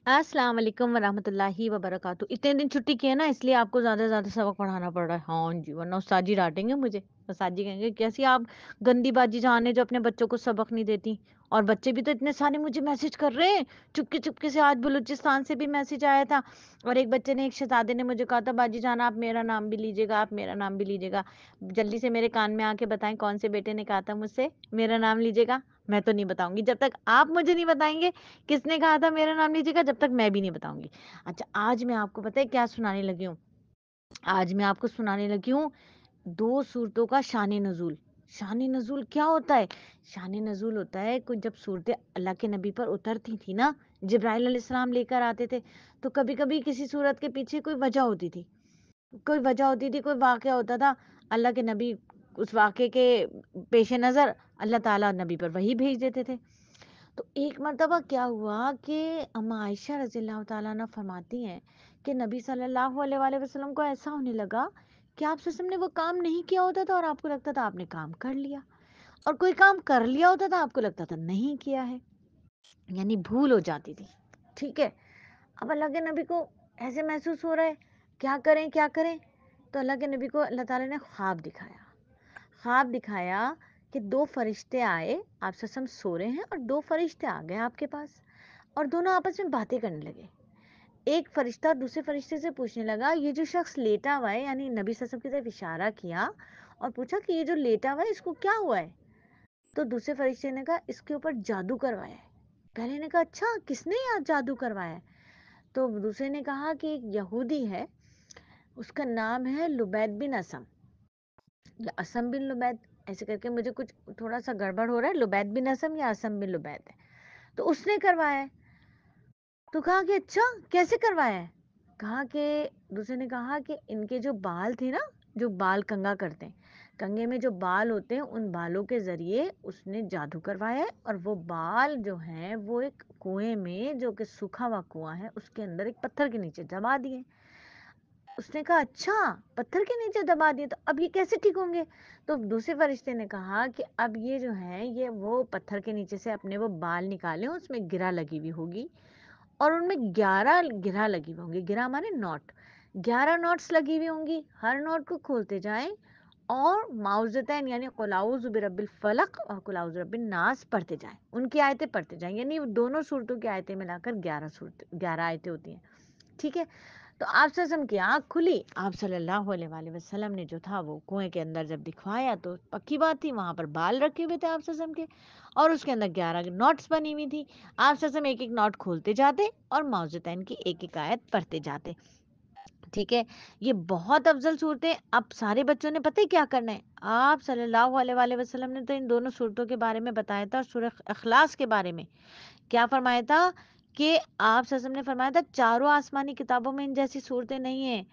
अस्सलाम वालेकुम वरहमत लाही वबरकातुहू। इतने दिन छुट्टी की है ना, इसलिए आपको ज़्यादा से ज़्यादा सबक पढ़ाना पड़ रहा है। हाँ जी, वरना उस्ताद जी डाँटेंगे मुझे। उस्ताद जी कहेंगे कैसी आप गंदी बाजी जान है जो अपने बच्चों को सबक नहीं देती। और बच्चे भी तो इतने सारे मुझे मैसेज कर रहे हैं। चुपके-चुपके से आज बलूचिस्तान से भी मैसेज आया था और एक बच्चे ने, एक शहज़ादे ने मुझे कहा था बाजी जान आप मेरा नाम भी लीजिएगा, आप मेरा नाम भी लीजिएगा। जल्दी से मेरे कान में आके बताएँ कौन से बेटे ने कहा था मुझसे मेरा नाम लीजिएगा? मैं तो नहीं बताऊँगी। जब तक आप मुझे नहीं बताएँगे किसने कहा था मेरा नाम लीजिएगा, जब तक मैं भी नहीं बताऊँगी। अच्छा, आज मैं आपको पता है क्या सुनाने लगी हूँ? आज मैं आपको सुनाने लगी हूँ 2 सूरतों का शान-ए-नुज़ूल। शान-ए-नुज़ूल क्या होता है? शान-ए-नुज़ूल होता है कोई जब सूरतें अल्लाह के नबी पर उतरती थी ना, जिब्राइल अलैहिस्सलाम लेकर आते थे, तो कभी-कभी किसी सूरत के पीछे कोई वजह होती थी। कोई वजह होती थी, कोई वाक़या होता था, अल्लाह के नबी उस वाक़ये के पेश नज़र अल्लाह ताला नबी पर वही भेज देते थे। तो एक मर्तबा क्या हुआ कि अम्मा आयशा रज़ियल्लाहु ताला अन्हा फरमाती हैं कि नबी सल्लल्लाहु अलैहि वसल्लम को ऐसा होने लगा कि आप सल्लल्लाहु अलैहि वसल्लम ने वो काम नहीं किया होता था और आपको लगता था आपने काम कर लिया, और कोई काम कर लिया होता था आपको लगता था नहीं किया है, यानी भूल हो जाती थी। ठीक है, अब अल्लाह के नबी को ऐसे महसूस हो रहा है, क्या करें क्या करें? तो अल्लाह के नबी को अल्लाह ताला ने ख्वाब दिखाया कि 2 फरिश्ते आए, आप ससम सो रहे हैं और 2 फरिश्ते आ गए आपके पास और दोनों आपस में बातें करने लगे। एक फरिश्ता दूसरे फरिश्ते से पूछने लगा, ये जो शख्स लेटा हुआ है, यानी नबी सल्लल्लाहु अलैहि वसल्लम की तरफ इशारा किया और पूछा कि ये जो लेटा हुआ है इसको क्या हुआ है? तो दूसरे फरिश्ते ने कहा इसके ऊपर जादू करवाया है। पहले ने कहा अच्छा किसने यार जादू करवाया है? तो दूसरे ने कहा कि एक यहूदी है, उसका नाम है लुबैद बिन असम या असम बिन लुबैद, ऐसे करके मुझे कुछ थोड़ा सा गड़बड़ हो रहा है, लुबैद बिन असम या असम बिन लुबैद है। तो उसने करवाया है। तो कहा कि अच्छा कैसे करवाया है? कहा कि दूसरे ने कहा कि इनके जो बाल थे ना, जो बाल कंघा करते हैं, कंघे में जो बाल होते हैं उन बालों के जरिए उसने जादू करवाया है और वो बाल जो हैं वो एक कुएं में, जो कि सूखा हुआ कुआं है, उसके अंदर एक पत्थर के नीचे दबा दिए। उसने कहा अच्छा पत्थर के नीचे दबा दिए, तो अब ये कैसे ठीक होंगे? तो दूसरे फरिश्ते ने कहा कि अब ये जो है ये वो पत्थर के नीचे से अपने वो बाल निकाले, उसमें गिरा लगी हुई होगी और उनमें 11 गिरह लगी हुई होंगी। गिरह माने नॉट, 11 नॉट्स लगी हुई होंगी। हर नॉट को खोलते जाएं और माउज़तैन यानी कुल औज़ु बिरब्बिल फलक और कुल औज़ु बिरब्बिन नास पढ़ते जाएं, उनकी आयतें पढ़ते जाएं, यानी दोनों सूरतों की आयतें मिलाकर 11 आयतें होती हैं। ठीक है, तो आप सल्लम की आंख खुली, आप सल्लल्लाहु अलैहि वसल्लम ने जो था वो कुएं के अंदर जब दिखवाया तो पक्की बात थी, वहां पर बाल रखे हुए थे आप सल्लम के और उसके अंदर 11 नोट्स बनी हुई थी। आप सल्लम एक एक नोट खोलते जाते और मौजूदैन की एक एक आयत पढ़ते जाते। ठीक है, ये बहुत अफजल सूरतें। अब सारे बच्चों ने पता है क्या करना है, आप सल्लल्लाहु अलैहि वसल्लम ने तो इन दोनों सूरतों के बारे में बताया था, सूरह इखलास के बारे में क्या फरमाया था कि आप सल्लल्लाहु ने फरमाया था चारों आसमानी किताबों में इन जैसी सूरतें नहीं है।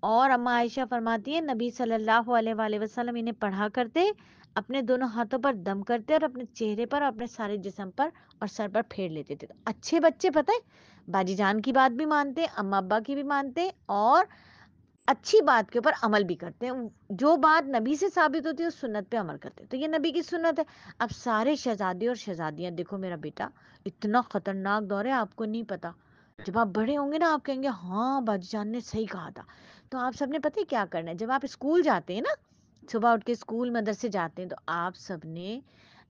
और अम्मा आयशा फरमाती है नबी सल्लल्लाहु अलैहि वसल्लम इन्हें पढ़ा करते, अपने दोनों हाथों पर दम करते और अपने चेहरे पर और अपने सारे जिस्म पर और सर पर फेर लेते थे। तो अच्छे बच्चे पता है बाजी जान की बात भी मानते, अम्मा अब्बा की भी मानते और अच्छी बात के ऊपर अमल भी करते हैं। जो बात नबी से साबित होती है उस सुन्नत पे अमल करते हैं, तो ये नबी की सुन्नत है। अब सारे शहजादे और शहजादियां देखो, मेरा बेटा इतना खतरनाक दौर है आपको नहीं पता। जब आप बड़े होंगे ना आप कहेंगे हाँ बाजी जान ने सही कहा था। तो आप सबने पता है क्या करना है, जब आप स्कूल जाते हैं ना, सुबह उठ के स्कूल मदरसे जाते हैं, तो आप सबने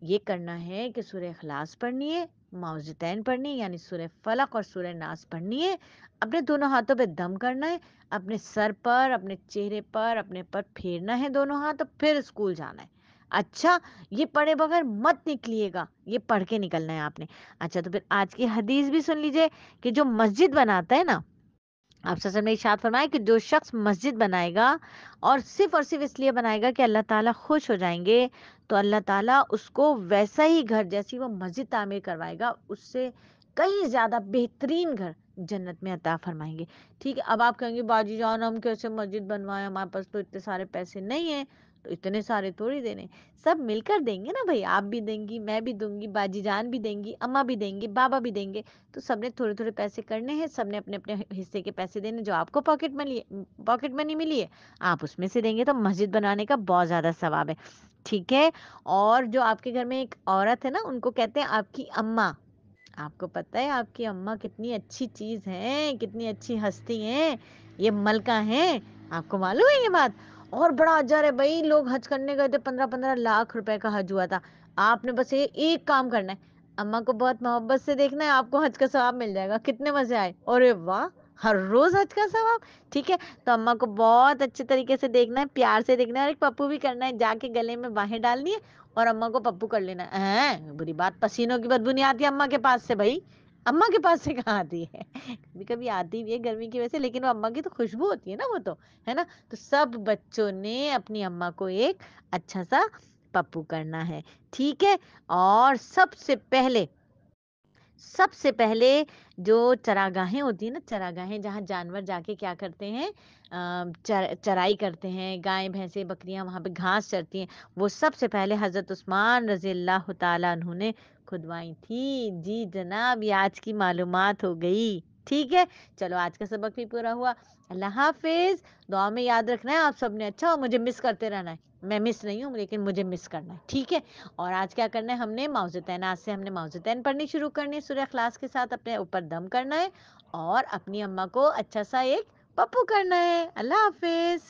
ये करना है कि सूरह इखलास पढ़नी है, मौजतैन पढ़नी है यानी सूरह फलक और सूरह नास पढ़नी है, अपने दोनों हाथों पे दम करना है, अपने सर पर, अपने चेहरे पर, अपने पर फेरना है दोनों हाथ, और फिर स्कूल जाना है। अच्छा, ये पढ़े बगैर मत निकलिएगा, ये पढ़ के निकलना है आपने। अच्छा, तो फिर आज की हदीस भी सुन लीजिए कि जो मस्जिद बनाता है ना, आप सल्लल्लाहु ने इरशाद फरमाया कि जो शख्स मस्जिद बनाएगा और सिर्फ इसलिए बनाएगा कि अल्लाह ताला खुश हो जाएंगे, तो अल्लाह ताला उसको वैसा ही घर जैसी वो मस्जिद तामीर करवाएगा, उससे कहीं ज्यादा बेहतरीन घर जन्नत में अता फरमाएंगे। ठीक है, अब आप कहेंगे बाजी जान हम कैसे मस्जिद बनवाएं, हमारे पास तो इतने सारे पैसे नहीं है। तो इतने सारे थोड़ी देने, सब मिलकर देंगे ना भाई, आप भी देंगी, मैं भी दूंगी, बाजी जान भी देंगी, अम्मा भी देंगे, बाबा भी देंगे। तो सबने थोड़े थोड़े पैसे करने हैं, सबने अपने अपने हिस्से के पैसे देने, जो आपको पॉकेट मनी मिली है आप उसमें से देंगे, तो मस्जिद बनाने का बहुत ज्यादा सवाब है। ठीक है, और जो आपके घर में एक औरत है ना, उनको कहते हैं आपकी अम्मा। आपको पता है आपकी अम्मा कितनी अच्छी चीज़ हैं, कितनी अच्छी हस्ती हैं, ये मलका हैं, आपको मालूम है ये बात? और बड़ा अजर है भई, लोग हज करने गए थे, 15-15 लाख रुपए का हज हुआ था। आपने बस ये एक काम करना है, अम्मा को बहुत मोहब्बत से देखना है, आपको हज का सवाब मिल जाएगा। कितने मज़े आए! अरे वाह! हर रोज़ हज का सवाब, ठीक है? तो अम्मा को बहुत अच्छे तरीके से देखना है, प्यार से देखना है और एक पप्पू भी करना है, जाके गले में बाहें डालनी है और अम्मा को पप्पू कर लेना है। हैं? बुरी बात, पसीनों की बदबू नहीं आती अम्मा के पास से भई, अम्मा के पास से कहाँ आती है? कभी-कभी आती भी है गर्मी की वजह से, लेकिन वो अम्मा की तो खुशबू होती है ना वो तो, है ना? तो सब बच्चों ने अपनी अम्मा को एक अच्छा-सा पप्पू करना है, ठीक है? और सबसे पहले जो चरागाहें होती हैं ना, चरागाहें जहाँ जानवर जाके क्या करते हैं, चराई करते हैं, गाय भैंसे बकरियां वहां पे घास चरती हैं, वो सबसे पहले हजरत उस्मान रजी अल्लाह तआला अन्हु ने खुदवाई थी। जी जनाब, ये आज की मालूमात हो गई, ठीक है? चलो आज का सबक भी पूरा हुआ। अल्लाह हाफिज। दुआ में याद रखना है आप सबने, अच्छा? और मुझे मिस करते रहना है, मैं मिस नहीं हूँ लेकिन मुझे मिस करना है, ठीक है? और आज क्या करना है हमने, मौज़ुतैन, आज से हमने मौज़ुतैन पढ़नी शुरू करनी है, सूरह इखलास के साथ अपने ऊपर दम करना है और अपनी अम्मा को अच्छा सा एक पप्पू करना है। अल्लाह हाफ़िज़।